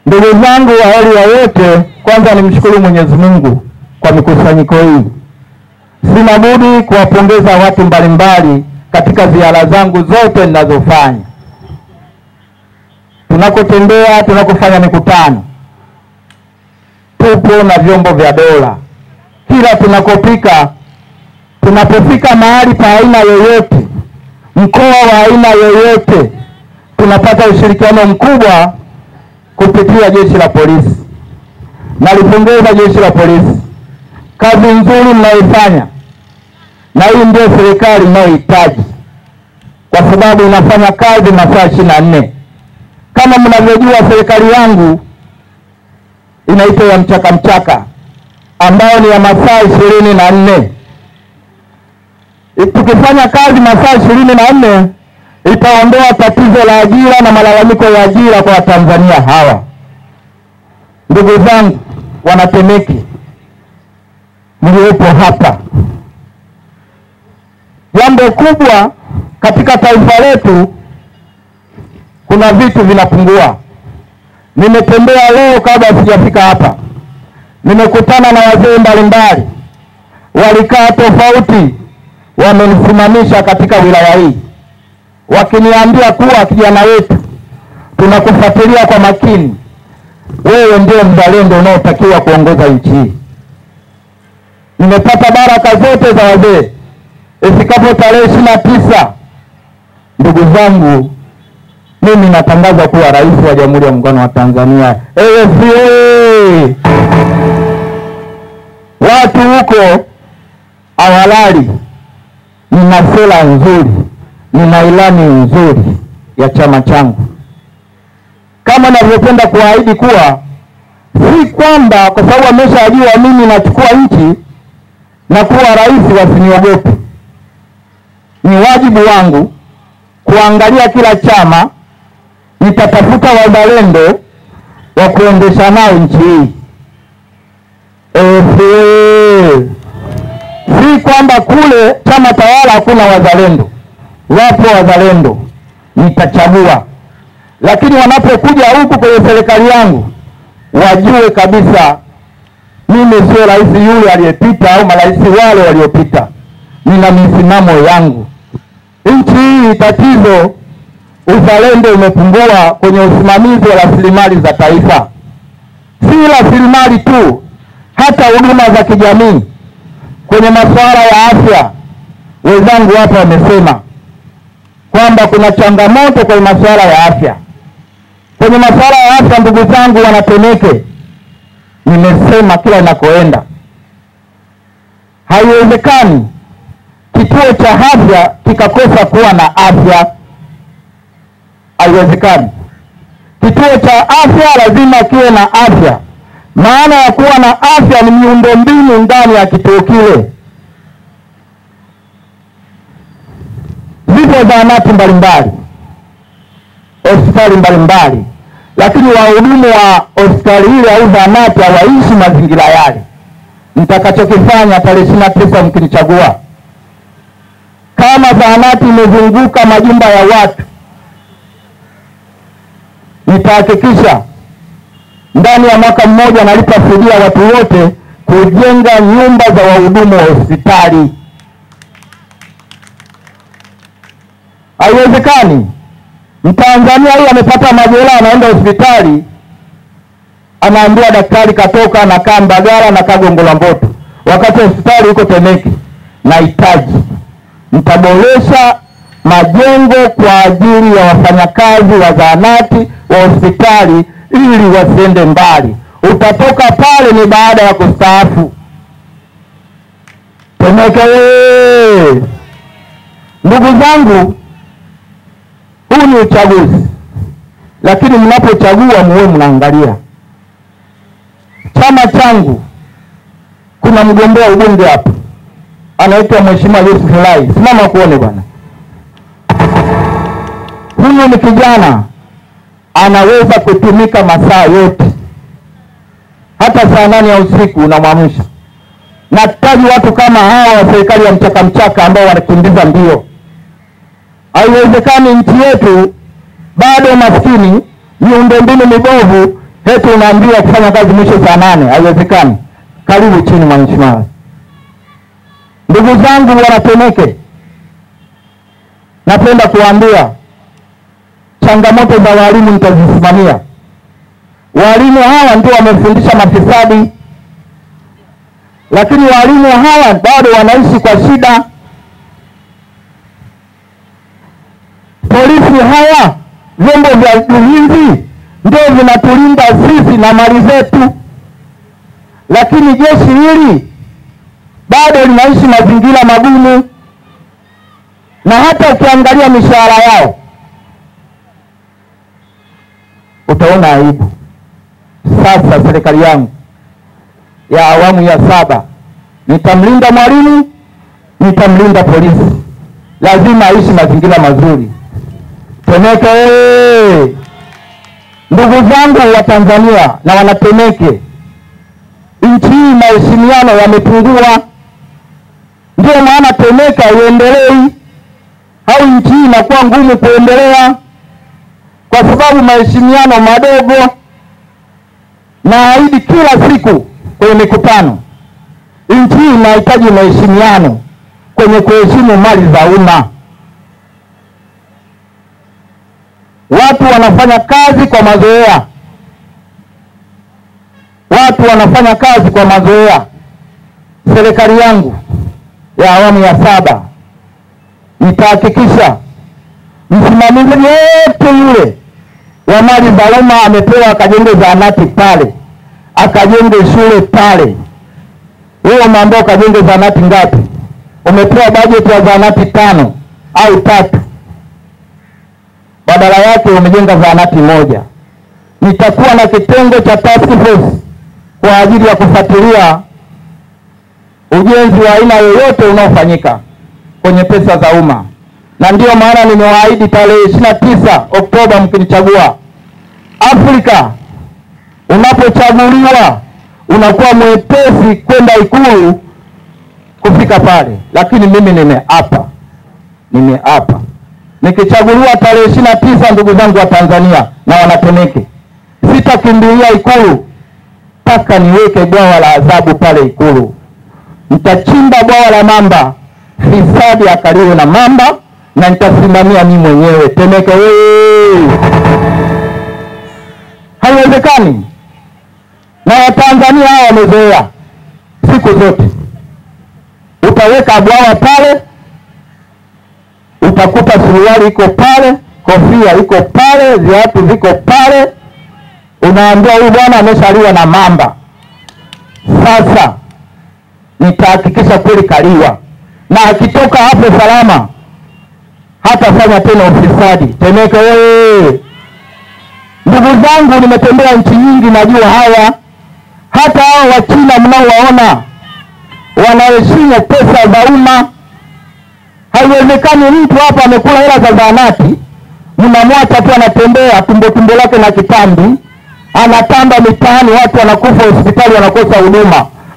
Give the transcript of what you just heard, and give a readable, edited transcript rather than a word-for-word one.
Ndugu zangu, awali ya yote, kwanza nimshukuru Mwenyezi Mungu kwa mikusanyiko hii. Sina budi kuwapongeza watu mbalimbali katika ziara zangu zote ninazofanya. Tunakotembea, tunakofanya mikutano, tupo na vyombo vya dola. Kila tunapofika mahali pa aina yoyote, mkoa wa aina yoyote, tunapata ushirikiano mkubwa kupitia jeshi la polisi. Nalipongeza jeshi la polisi, kazi nzuri mnayoifanya, na hii ndio serikali inayohitaji, kwa sababu inafanya kazi masaa 24. Kama mnavyojua, serikali yangu inaitwa ya mchaka ambayo ni ya masaa 24. Tukifanya kazi masaa 24 itaondoa tatizo la ajira na malalamiko ya ajira kwa Watanzania hawa. Ndugu zangu Wanatemeke mliopo hapa, jambo kubwa katika taifa letu, kuna vitu vinapungua. Nimetembea leo kabla sijafika hapa, nimekutana na wazee mbalimbali, walikaa tofauti, wamenisimamisha katika wilaya hii wakiniambia kuwa kijana wetu, tunakufuatilia kwa makini, wewe ndio mzalendo unaotakiwa kuongoza nchi hii. Nimepata baraka zote za wazee. Ifikapo tarehe 29, ndugu zangu, mimi natangaza kuwa rais wa Jamhuri ya Muungano wa Tanzania. Watu huko awalali, nina sera nzuri, nina ilani nzuri ya chama changu. Kama ninavyopenda kuahidi kuwa, si kwamba kwa sababu ameshajua mimi nachukua nchi na kuwa rais wasiniogope. Ni wajibu wangu kuangalia kila chama, nitatafuta wazalendo wa kuendesha nao nchi hii. Si kwamba kule chama tawala hakuna wazalendo, wapo wazalendo, nitachagua. Lakini wanapokuja huku kwenye serikali yangu, wajue kabisa mimi sio rais yule aliyepita au marais wale waliopita. Nina misimamo yangu. Nchi hii tatizo, uzalendo umepungua kwenye usimamizi wa rasilimali za taifa. Si rasilimali tu, hata huduma za kijamii. Kwenye masuala ya afya, wenzangu hapa wamesema kwamba kuna changamoto kwenye masuala ya afya. Kwenye masuala ya afya, ndugu zangu Wanatemeke, nimesema kila ninakoenda, haiwezekani kituo cha afya kikakosa kuwa na afya. Haiwezekani. Kituo cha afya lazima kiwe na afya. Maana ya kuwa na afya ni miundombinu ndani ya kituo kile. Zipo zahanati mbalimbali, hospitali mbalimbali, lakini wahudumu wa hospitali ile au zahanati hawaishi mazingira yale. Nitakachokifanya tarehe 29 mkinichagua, kama zahanati imezunguka majumba ya watu, nitahakikisha ndani ya mwaka mmoja nalipa fidia watu wote kujenga nyumba za wahudumu wa hospitali. Haiwezekani Mtanzania huyu amepata majeraha, anaenda hospitali, anaambiwa daktari katoka, anakaa Mbagala na Kagongo la Mboto, wakati hospitali iko Temeke. Nahitaji mtaboresha majengo kwa ajili ya wafanyakazi wa zahanati wa hospitali ili wasiende mbali. Utatoka pale ni baada ya kustaafu. Temeke. Ndugu zangu, huu ni uchaguzi, lakini mnapochagua muwe mnaangalia. Chama changu kuna mgombea ubunge hapa, anaitwa Mheshimiwa Yusuf Lai. Simama kuone bwana. Huyu huyu ni kijana anaweza kutumika masaa yote, hata saa 8 ya usiku unamwamsha. Nahitaji watu kama hawa wa serikali ya mchaka ambao wanakimbiza mbio. Haiwezekani nchi yetu bado maskini, miundombinu mibovu, eti unaambiwa kufanya kazi mwisho saa 8. Haiwezekani. Karibu chini mheshimiwa. Ndugu zangu wanatemeke, napenda kuambia changamoto za walimu nitazisimamia. Walimu hawa ndio wamefundisha mafisadi, lakini walimu hawa bado wanaishi kwa shida. Polisi hawa, vyombo vya ulinzi ndio vinatulinda sisi na mali zetu, lakini jeshi hili bado linaishi mazingira magumu. Na hata ukiangalia mishahara yao utaona aibu. Sasa serikali yangu ya awamu ya 7 nitamlinda mwalimu, nitamlinda polisi, lazima aishi mazingira mazuri. Temeke, ndugu zangu wa Tanzania na wanatemeke, nchi hii maheshimiano yamepungua. Ndio maana Temeke haiendelei, au nchi hii inakuwa ngumu kuendelea kwa sababu maheshimiano madogo. Na ahidi kila siku kwenye mikutano, nchi hii inahitaji maheshimiano kwenye kuheshimu mali za umma. Watu wanafanya kazi kwa mazoea. Watu wanafanya kazi kwa mazoea. Serikali yangu ya awamu ya 7 nitahakikisha msimamizi yote yule wa mali za umma amepewa akajenge zahanati pale, akajenge shule pale. Wewe umeambiwa ukajenge zahanati ngapi? Umepewa bajeti ya zahanati 5 au 3. Badala yake umejenga zahanati 1. Nitakuwa na kitengo cha task force kwa ajili ya kufuatilia ujenzi wa aina yoyote unaofanyika kwenye pesa za umma. Na ndio maana nimewaahidi tarehe 29 Oktoba mkinichagua, Afrika unapochaguliwa unakuwa mwepesi kwenda Ikulu kufika pale. Lakini mimi nimeapa nikichaguliwa tarehe 29, ndugu zangu wa Tanzania na wanatemeke, sitakimbilia Ikulu mpaka niweke bwawa la adhabu pale Ikulu. Nitachimba bwawa la mamba, fisadi akaliwe na mamba, na nitasimamia mimi mwenyewe. Temeke wewe, haiwezekani. Na Watanzania hao wamezoea siku zote. Utaweka bwawa pale, utakuta suruali iko pale, kofia iko pale, viatu viko pale, unaambia huyu bwana ameshaliwa na mamba. Sasa nitahakikisha kweli kaliwa, na akitoka hapo salama hatafanya tena ufisadi. Temeke wewe. Ndugu zangu, nimetembea nchi nyingi, najua haya. Hata hao wa China mnaowaona wanaheshimu pesa za umma. Haiwezekani mtu hapa amekula hela za zahanati, mnamwacha tu anatembea tumbo lake na kitambi, anatamba mitaani, watu wanakufa hospitali wanakosa huduma.